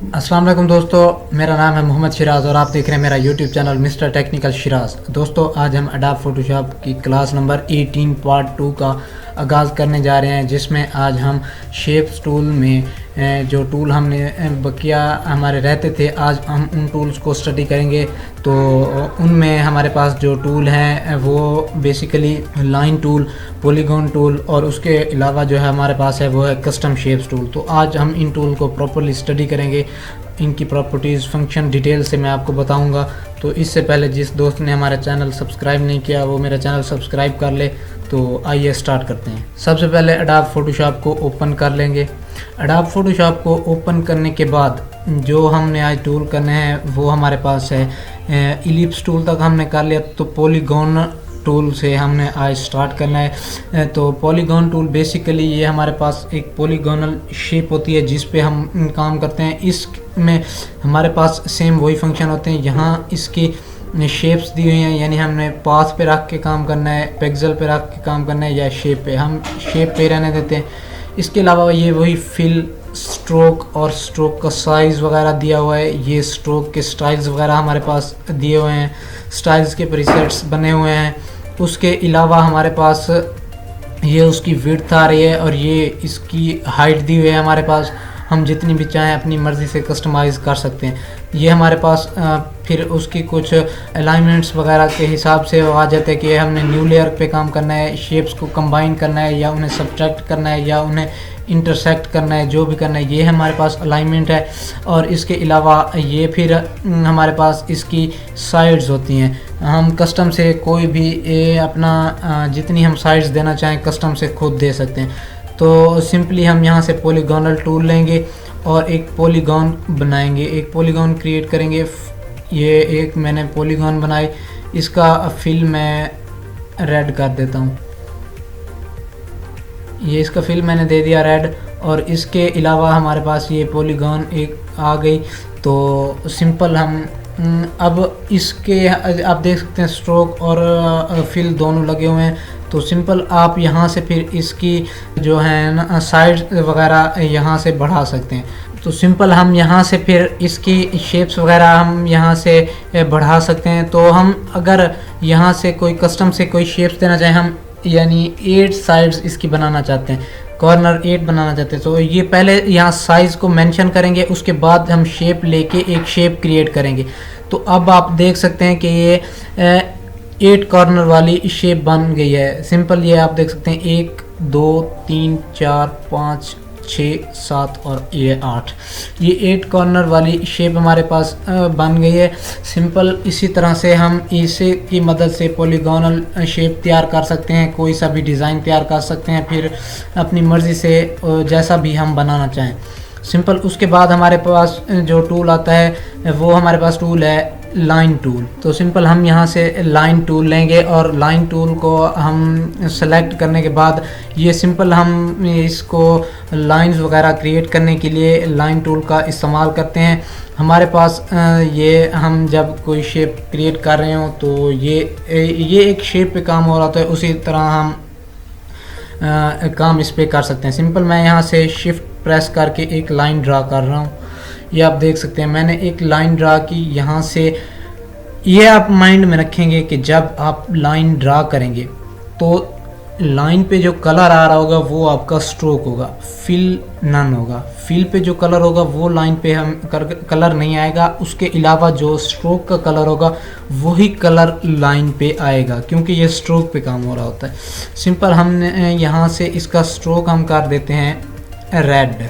अस्सलाम वालेकुम दोस्तों, मेरा नाम है मोहम्मद शिराज और आप देख रहे हैं मेरा YouTube channel mister technical Siraj. दोस्तों, आज हम एडोब फोटोशॉप की क्लास नंबर 18 पार्ट 2 का आगाज़ करने जा रहे हैं, जिसमें आज हम शेप्स टूल में जो टूल हमने बकिया हमारे रहते थे, आज हम उन टूल्स को स्टडी करेंगे। तो उनमें हमारे पास जो टूल हैं वो basically line tool, polygon tool और उसके अलावा जो है हमारे पास है वो है कस्टम शेप्स टूल। तो आज हम इन टूल को प्रॉपर्ली स्टडी करेंगे, इनकी प्रॉपर्टीज़, फंक्शन डिटेल से मैं आपको बताऊंगा। तो इससे पहले जिस दोस्त ने हमारा चैनल सब्सक्राइब नहीं किया वो मेरा चैनल सब्सक्राइब कर ले। तो आइए स्टार्ट करते हैं। सबसे पहले एडोब फोटोशॉप को ओपन कर लेंगे। एडोब फोटोशॉप को ओपन करने के बाद जो हमने आज टूल करने हैं वो हमारे पास है इलिप्स टूल तक हमने कर लिया। तो पॉलीगॉन टूल से हमने आज स्टार्ट करना है। तो पॉलीगॉन टूल बेसिकली ये हमारे पास एक पॉलीगॉनल शेप होती है जिस पे हम काम करते हैं। इसमें हमारे पास सेम वही फंक्शन होते हैं। यहाँ इसकी शेप्स दी हुई हैं, यानी हमने पाथ पे रख के काम करना है, पिक्सल पे रख के काम करना है या शेप पे, हम शेप पे रहने देते हैं। इसके अलावा ये वही फिल, स्ट्रोक और स्ट्रोक का साइज़ वगैरह दिया हुआ है। ये स्ट्रोक के स्टाइल्स वगैरह हमारे पास दिए हुए हैं, स्टाइल्स के प्रीसेट्स बने हुए हैं। उसके अलावा हमारे पास ये उसकी विड्थ आ रही है और ये इसकी हाइट दी हुई है हमारे पास। हम जितनी भी चाहें अपनी मर्ज़ी से कस्टमाइज़ कर सकते हैं। ये हमारे पास फिर उसकी कुछ अलाइनमेंट्स वगैरह के हिसाब से आ जाते हैं कि हमने न्यू लेयर पे काम करना है, शेप्स को कंबाइन करना है या उन्हें सब्ट्रैक्ट करना है या उन्हें इंटरसेक्ट करना है, जो भी करना है ये हमारे पास अलाइनमेंट है। और इसके अलावा ये फिर हमारे पास इसकी साइड्स होती हैं। हम कस्टम से कोई भी अपना जितनी हम साइड्स देना चाहें कस्टम से खुद दे सकते हैं। तो सिंपली हम यहाँ से पॉलीगॉनल टूल लेंगे और एक पॉलीगॉन बनाएंगे, एक पॉलीगॉन क्रिएट करेंगे। ये एक मैंने पॉलीगॉन बनाई, इसका फिल मैं रेड कर देता हूँ। ये इसका फिल मैंने दे दिया रेड। और इसके अलावा हमारे पास ये पॉलीगॉन एक आ गई। तो सिंपल हम अब इसके आप देख सकते हैं स्ट्रोक और फिल दोनों लगे हुए हैं। तो सिंपल आप यहाँ से फिर इसकी जो है ना साइड वगैरह यहाँ से बढ़ा सकते हैं। तो सिंपल हम यहाँ से फिर इसकी शेप्स वगैरह हम यहाँ से बढ़ा सकते हैं। तो हम अगर यहाँ से कोई कस्टम से कोई शेप्स देना चाहें, हम यानी 8 साइड्स इसकी बनाना चाहते हैं, कॉर्नर 8 बनाना चाहते हैं। तो ये पहले यहाँ साइज़ को मेंशन करेंगे, उसके बाद हम शेप लेके एक शेप क्रिएट करेंगे। तो अब आप देख सकते हैं कि ये 8 कॉर्नर वाली शेप बन गई है। सिंपल ये आप देख सकते हैं 1 2 3 4 5 6 7 और ये 8, ये 8 कॉर्नर वाली शेप हमारे पास बन गई है। सिंपल इसी तरह से हम इसे की मदद से पॉलीगॉनल शेप तैयार कर सकते हैं, कोई सा भी डिज़ाइन तैयार कर सकते हैं, फिर अपनी मर्ज़ी से जैसा भी हम बनाना चाहें। सिंपल उसके बाद हमारे पास जो टूल आता है वो हमारे पास टूल है लाइन टूल। तो सिंपल हम यहाँ से लाइन टूल लेंगे और लाइन टूल को हम सेलेक्ट करने के बाद ये सिंपल हम इसको लाइंस वगैरह क्रिएट करने के लिए लाइन टूल का इस्तेमाल करते हैं। हमारे पास ये हम जब कोई शेप क्रिएट कर रहे हो तो ये एक शेप पे काम हो रहा था, उसी तरह हम काम इस पे कर सकते हैं। सिंपल मैं यहाँ से शिफ्ट प्रेस करके एक लाइन ड्रा कर रहा हूँ। ये आप देख सकते हैं मैंने एक लाइन ड्रा की यहाँ से। ये आप माइंड में रखेंगे कि जब आप लाइन ड्रा करेंगे तो लाइन पे जो कलर आ रहा होगा वो आपका स्ट्रोक होगा, फिल नन होगा। फिल पे जो कलर होगा वो लाइन पे हम कलर नहीं आएगा, उसके अलावा जो स्ट्रोक का कलर होगा वही कलर लाइन पे आएगा, क्योंकि ये स्ट्रोक पे काम हो रहा होता है। सिंपल हमने यहाँ से इसका स्ट्रोक हम कर देते हैं रेड।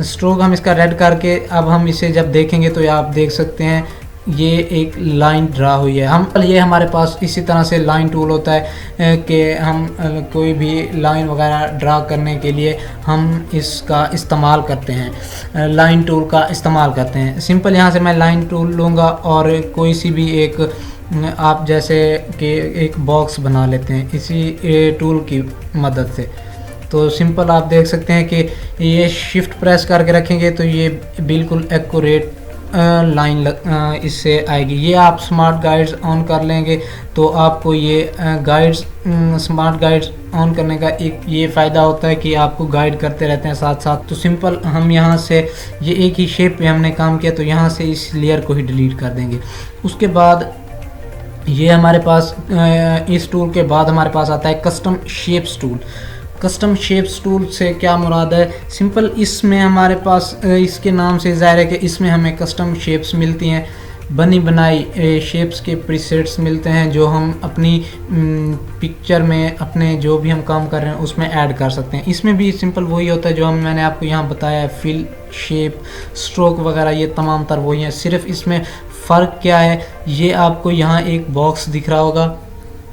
स्ट्रोक हम इसका रेड करके अब हम इसे जब देखेंगे तो आप देख सकते हैं ये एक लाइन ड्रा हुई है। हम ये हमारे पास इसी तरह से लाइन टूल होता है कि हम कोई भी लाइन वगैरह ड्रा करने के लिए हम इसका इस्तेमाल करते हैं, लाइन टूल का इस्तेमाल करते हैं। सिंपल यहाँ से मैं लाइन टूल लूँगा और कोई सी भी एक आप जैसे कि एक बॉक्स बना लेते हैं इसी टूल की मदद से। तो सिंपल आप देख सकते हैं कि ये शिफ्ट प्रेस करके रखेंगे तो ये बिल्कुल एक्यूरेट लाइन इससे आएगी। ये आप स्मार्ट गाइड्स ऑन कर लेंगे तो आपको ये स्मार्ट गाइड्स ऑन करने का एक ये फ़ायदा होता है कि आपको गाइड करते रहते हैं साथ साथ। तो सिंपल हम यहाँ से ये एक ही शेप पे हमने काम किया तो यहाँ से इस लेयर को ही डिलीट कर देंगे। उसके बाद ये हमारे पास इस टूल के बाद हमारे पास आता है custom shapes tool. Custom shapes tool से क्या मुराद है, सिंपल इसमें हमारे पास इसके नाम से ज़ाहिर है कि इसमें हमें कस्टम शेप्स मिलती हैं, बनी बनाई शेप्स के प्रीसेट्स मिलते हैं जो हम अपनी पिक्चर में अपने जो भी हम काम कर रहे हैं उसमें ऐड कर सकते हैं। इसमें भी सिंपल वही होता है जो मैंने आपको यहाँ बताया है, फिल, शेप, स्ट्रोक वगैरह ये तमाम तर वही हैं। सिर्फ इसमें फ़र्क क्या है, ये आपको यहाँ एक बॉक्स दिख रहा होगा,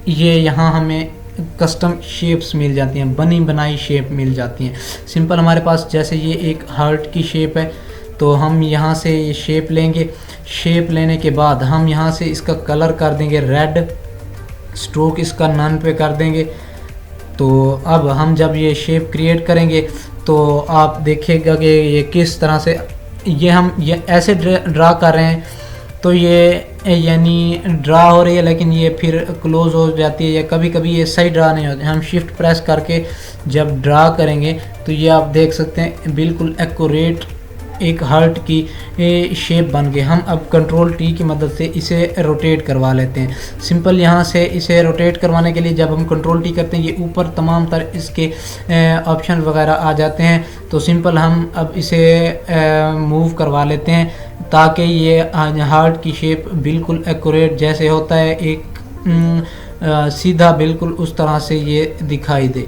ये यहाँ हमें कस्टम शेप्स मिल जाती हैं, बनी बनाई शेप मिल जाती हैं। सिंपल हमारे पास जैसे ये एक हार्ट की शेप है तो हम यहाँ से ये शेप लेंगे। शेप लेने के बाद हम यहाँ से इसका कलर कर देंगे रेड, स्ट्रोक इसका नन पे कर देंगे। तो अब हम जब ये शेप क्रिएट करेंगे तो आप देखिएगा कि ये किस तरह से ये ऐसे ड्रा कर रहे हैं तो ये यानी ड्रा हो रही है लेकिन ये फिर क्लोज हो जाती है या कभी कभी ये सही ड्रा नहीं होती। हम शिफ्ट प्रेस करके जब ड्रा करेंगे तो ये आप देख सकते हैं बिल्कुल एक्यूरेट एक हार्ट की शेप बन गई। हम अब कंट्रोल टी की मदद से इसे रोटेट करवा लेते हैं। सिंपल यहाँ से इसे रोटेट करवाने के लिए जब हम कंट्रोल टी करते हैं ये ऊपर तमाम तर इसके ऑप्शन वगैरह आ जाते हैं। तो सिंपल हम अब इसे मूव करवा लेते हैं ताकि ये हार्ट की शेप बिल्कुल एक्यूरेट जैसे होता है एक सीधा बिल्कुल उस तरह से ये दिखाई दे।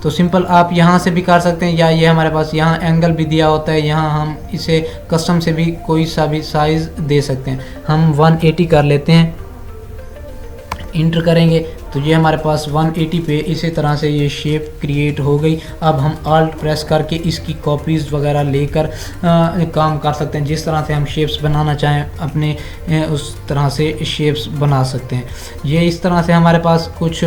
तो सिंपल आप यहाँ से भी कर सकते हैं या ये हमारे पास यहाँ एंगल भी दिया होता है, यहाँ हम इसे कस्टम से भी कोई सा भी साइज़ दे सकते हैं। हम 180 कर लेते हैं, इंटर करेंगे तो ये हमारे पास 180 पे इसी तरह से ये शेप क्रिएट हो गई। अब हम आल्ट प्रेस करके इसकी कॉपीज़ वगैरह लेकर काम कर सकते हैं। जिस तरह से हम शेप्स बनाना चाहें अपने उस तरह से शेप्स बना सकते हैं। ये इस तरह से हमारे पास कुछ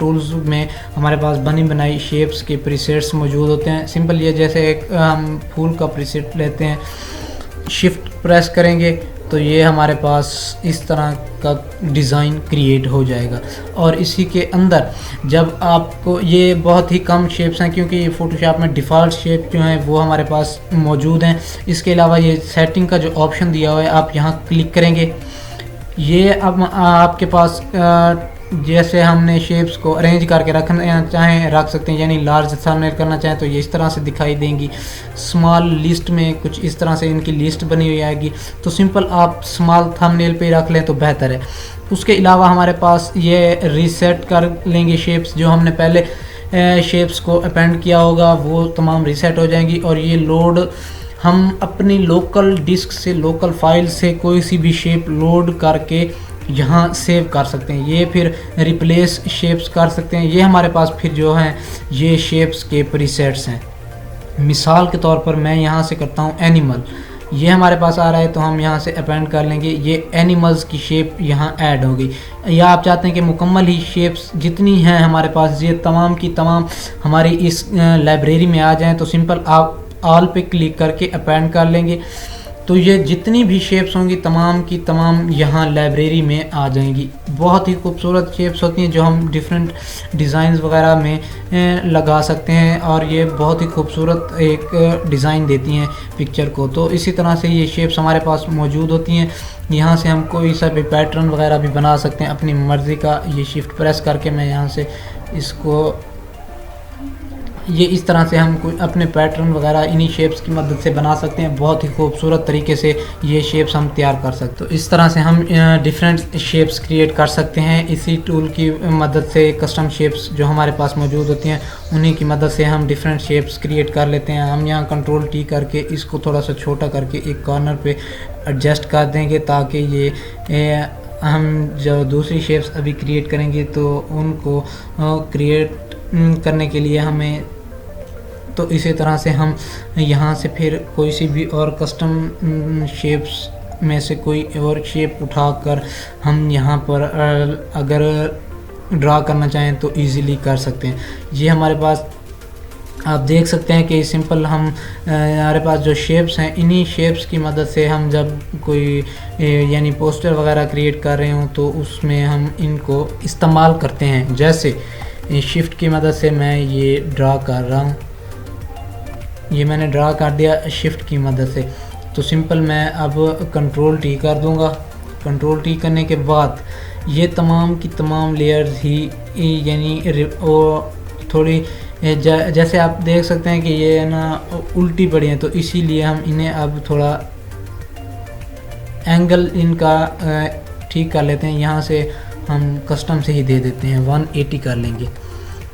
टूल्स में हमारे पास बनी बनाई शेप्स के प्रीसेट्स मौजूद होते हैं। सिंपल ये जैसे एक हम फूल का प्रीसेट लेते हैं, शिफ्ट प्रेस करेंगे तो ये हमारे पास इस तरह का डिज़ाइन क्रिएट हो जाएगा। और इसी के अंदर जब आपको ये बहुत ही कम शेप्स हैं क्योंकि ये फ़ोटोशॉप में डिफ़ॉल्ट शेप जो हैं वो हमारे पास मौजूद हैं। इसके अलावा ये सेटिंग का जो ऑप्शन दिया हुआ है आप यहाँ क्लिक करेंगे, ये अब आपके पास जैसे हमने शेप्स को अरेंज करके रखना चाहें रख सकते हैं, यानी लार्ज थंबनेल करना चाहें तो ये इस तरह से दिखाई देंगी। स्मॉल लिस्ट में कुछ इस तरह से इनकी लिस्ट बनी हुई आएगी। तो सिंपल आप स्मॉल थंबनेल पे रख लें तो बेहतर है। उसके अलावा हमारे पास ये रीसेट कर लेंगे शेप्स, जो हमने पहले शेप्स को अपेंड किया होगा वो तमाम रीसेट हो जाएंगी। और ये लोड हम अपनी लोकल डिस्क से लोकल फाइल से कोई सी भी शेप लोड करके यहाँ सेव कर सकते हैं। ये फिर रिप्लेस शेप्स कर सकते हैं। ये हमारे पास फिर जो हैं ये शेप्स के प्रीसेट्स हैं। मिसाल के तौर पर मैं यहाँ से करता हूँ एनिमल, ये हमारे पास आ रहा है तो हम यहाँ से अपेंड कर लेंगे। ये एनिमल्स की शेप यहाँ ऐड हो गई। या आप चाहते हैं कि मुकम्मल ही शेप्स जितनी हैं हमारे पास ये तमाम की तमाम हमारी इस लाइब्रेरी में आ जाएँ तो सिंपल आप ऑल पे क्लिक करके अपेंड कर लेंगे तो ये जितनी भी शेप्स होंगी तमाम की तमाम यहाँ लाइब्रेरी में आ जाएंगी। बहुत ही खूबसूरत शेप्स होती हैं जो हम डिफरेंट डिज़ाइंस वगैरह में लगा सकते हैं और ये बहुत ही खूबसूरत एक डिज़ाइन देती हैं पिक्चर को। तो इसी तरह से ये शेप्स हमारे पास मौजूद होती हैं। यहाँ से हम कोई सा भी पैटर्न वगैरह भी बना सकते हैं अपनी मर्ज़ी का। ये शिफ्ट प्रेस करके मैं यहाँ से इसको ये इस तरह से हम कोई अपने पैटर्न वगैरह इन्हीं शेप्स की मदद से बना सकते हैं। बहुत ही खूबसूरत तरीके से ये शेप्स हम तैयार कर सकते हैं। तो इस तरह से हम डिफरेंट शेप्स क्रिएट कर सकते हैं इसी टूल की मदद से। कस्टम शेप्स जो हमारे पास मौजूद होती हैं उन्हीं की मदद से हम डिफरेंट शेप्स क्रिएट कर लेते हैं। हम यहाँ कंट्रोल टी करके इसको थोड़ा सा छोटा करके एक कॉर्नर पे एडजस्ट कर देंगे ताकि ये हम जो दूसरी शेप्स अभी क्रिएट करेंगे तो उनको क्रिएट करने के लिए हमें तो इसी तरह से हम यहाँ से फिर कोई सी भी और कस्टम शेप्स में से कोई और शेप उठाकर हम यहाँ पर अगर ड्रा करना चाहें तो इजीली कर सकते हैं। ये हमारे पास आप देख सकते हैं कि सिंपल हम हमारे पास जो शेप्स हैं, इन्हीं शेप्स की मदद से हम जब कोई यानी पोस्टर वगैरह क्रिएट कर रहे हों तो उसमें हम इनको इस्तेमाल करते हैं। जैसे शिफ्ट की मदद से मैं ये ड्रा कर रहा हूँ, ये मैंने ड्रा कर दिया शिफ्ट की मदद से। तो सिंपल मैं अब कंट्रोल टी कर दूँगा। कंट्रोल टी करने के बाद ये तमाम की तमाम लेयर्स ही यानी थोड़ी जैसे आप देख सकते हैं कि ये ना उल्टी पड़ी हैं, तो इसीलिए हम इन्हें अब थोड़ा एंगल इनका ठीक कर लेते हैं। यहाँ से हम कस्टम से ही दे देते हैं, 180 कर लेंगे,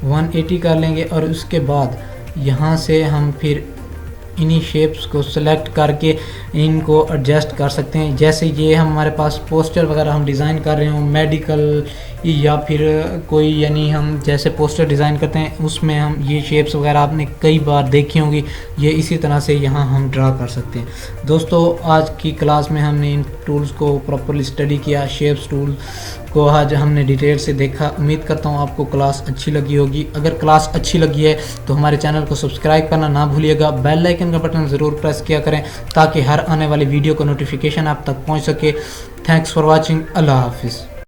180 कर लेंगे। और उसके बाद यहाँ से हम फिर इन्हीं शेप्स को सेलेक्ट करके इनको एडजस्ट कर सकते हैं। जैसे ये हमारे पास पोस्टर वगैरह हम डिज़ाइन कर रहे हो, मेडिकल या फिर कोई यानी हम जैसे पोस्टर डिज़ाइन करते हैं उसमें हम ये शेप्स वगैरह आपने कई बार देखी होंगी, ये इसी तरह से यहाँ हम ड्रा कर सकते हैं। दोस्तों आज की क्लास में हमने इन टूल्स को प्रॉपर्ली स्टडी किया, शेप्स टूल को आज हमने डिटेल से देखा। उम्मीद करता हूँ आपको क्लास अच्छी लगी होगी। अगर क्लास अच्छी लगी है तो हमारे चैनल को सब्सक्राइब करना ना भूलिएगा, बेल आइकन का बटन ज़रूर प्रेस किया करें ताकि हर आने वाली वीडियो का नोटिफिकेशन आप तक पहुँच सके। Thanks for watching. अल्लाह हाफिज़।